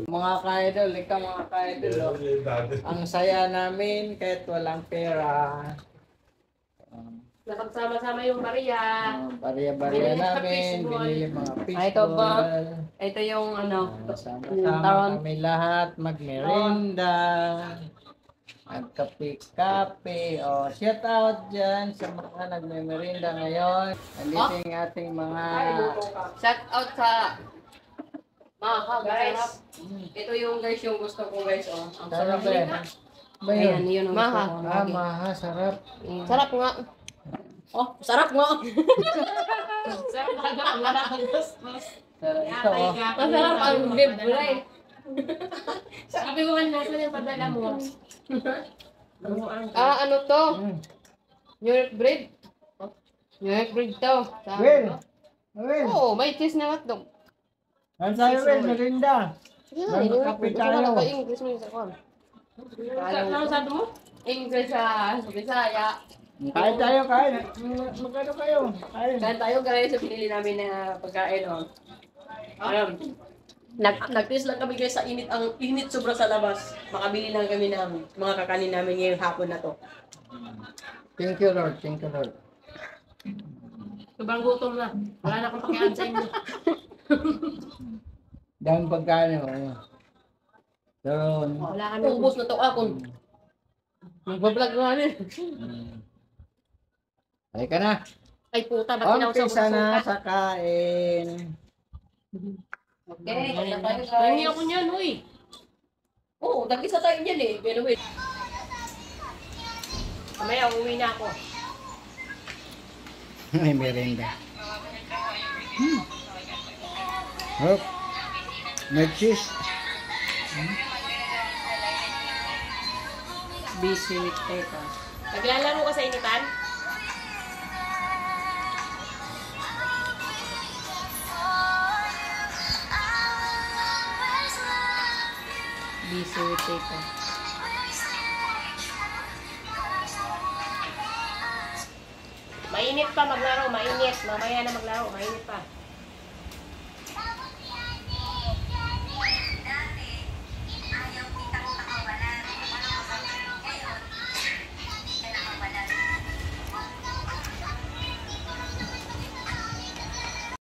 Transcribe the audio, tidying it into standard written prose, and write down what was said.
Mga ka-idol, ikaw mga ka-idol, oh. Ang saya namin kahit walang pera. Napagsama-sama yung Maria. Bariya-bariya Binili sa namin, fishball. binili mga Ito ba? fishball. Ito yung Sama-sama taron. kami lahat, magmerenda. Magkape-kape. O, shout out dyan sa mga nagme-merenda ngayon. Nandito yung ating mga... Shout out sa Maha, guys. Ito yung guys yung gusto ko guys. Oh. Ang sarap ba nila. ba yun? Ayan, yun ang Maha. gusto ko. Maha, sarap. Sarap nga. Oh, sarap nga. Sarap talaga ang malakas. Ito, oh. Masarap ang libre. Sabi ko nga nasa yung padala mo. Ano to? Mm. New York bread. New York bread to. Will! Will! Oo, may cheese na hotdog. Ano sa'yo, Will? Merenda. Yan, New York bread. Magkape tayo. Wala ba English mo yung sakon? Ano sabi mo? English sa Bisaya. Kain tayo, kain. Magkano kayo? Kain. Kain tayo guys, so pinili namin na pagkain. Oh. Nag-taste lang kami guys sa init. Ang init sobra sa labas. Makabili lang kami ng mga kakanin namin ngayong hapon na to. Thank you, Lord. Thank you, Lord. Sobrang gutom na. Wala na akong pakialam sa inyo. Dahil pagkain mo. Pero, Wala kami. Ubus na to ako. Magbablog nga rin. halika na. Ay puta, ba't Umpisa na pinausaw sa kain. Okay, kaya tayo guys. Hindi ako niyan, huy. Oo, nag-isa tayo niyan eh. Pero wait. Mamaya, uwi na ako. May merenda. Hop. May cheese. Busy with teta. Naglalaro ka sa initan? Busy with teta. Mainit pa maglaro, mainit. Mamaya na maglaro, mainit pa.